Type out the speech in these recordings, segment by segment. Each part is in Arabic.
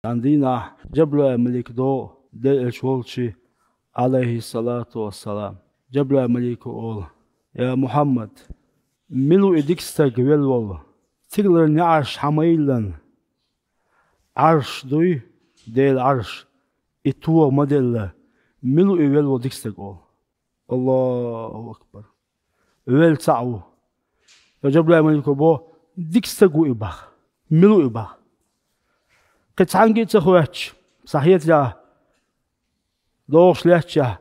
عندنا جبل ملك دو دل الشولشي عليه الصلاة والسلام. جبل ملك أول يا محمد ملو إديك استقبل والله تقدر نعرش حميلا عرش دوي ديل عرش إتوا مدل ملو إول وديك استقبل الله أكبر إول تعو جبل ملك بو ديك استقبل إباخ ملو إباخ قد عنجي تخواتش صحيت يا دوش لاتشا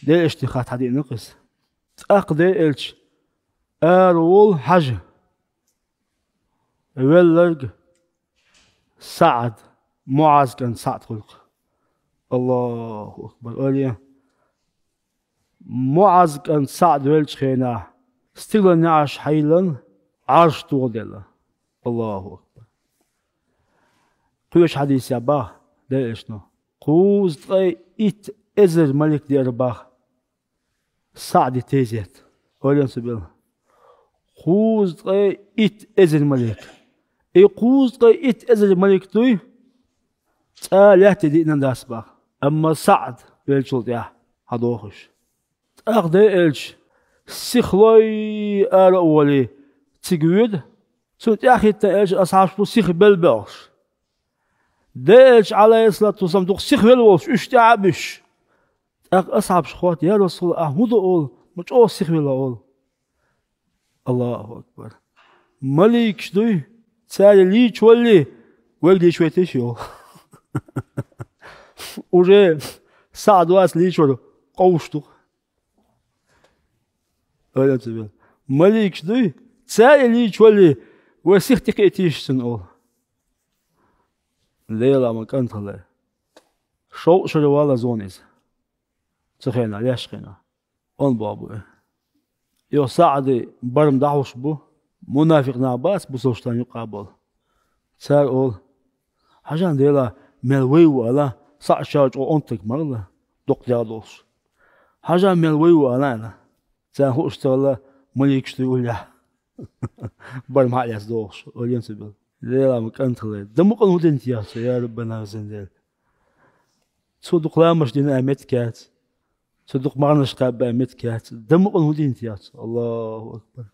دي اشتخات هذه نقص تأقدي إلش أرول حج ولرق سعد معاذ كان سعد خلق الله أكبر أوليا معاذ كان سعد ولش خينا استغل نعش حيلا عرش تغدل الله أكبر قوش حديث يا باه ده إشنو قوز طي إت إزر ملك دير باه سعد تيزيت أوليا سبيل قوز طي إت إزر ملك إي قوز طي إت إزر ملك توي تاليات دينا داس باه أما سعد بيلشل ديا هدوخش أخدي إلش سيخلوي آل أولي تيجود سوت أخي تأج أصحاب شو سيخ بالباش ديش عليه الصلاة والسلام دوخ سيخ بالباش اشتعبش أصحاب شخوات يا رسول الله أحمد أول مش أول سيخ بالأول الله أكبر ملك شدوي تالي لي تولي ولدي شوي تشيو وجه سعد واس لي شو قوشتو أولا تبين ملك شدوي تالي لي تولي وسيخ تكيتيش سنقول ليلة ما كانت الله شو شروالا زونيز تخينا ليش خينا أون بابو يو سعد برم دعوش بو منافق نعباس بسوشتان يقابل سار أول حاجان ديلا ملوي ولا صع شاج أو أنتك مرلا دق جادوش حاجان ملوي ولا أنا سار هو اشتغل مليك شتيقول يا برم حاليس دوش أولين سبيل ليلا مكانت الله دمق المدن تياس يا ربنا زندل صدق لا مش دين أمت كات صدق معناش قاب أمت كات دمق المدن تياس الله أكبر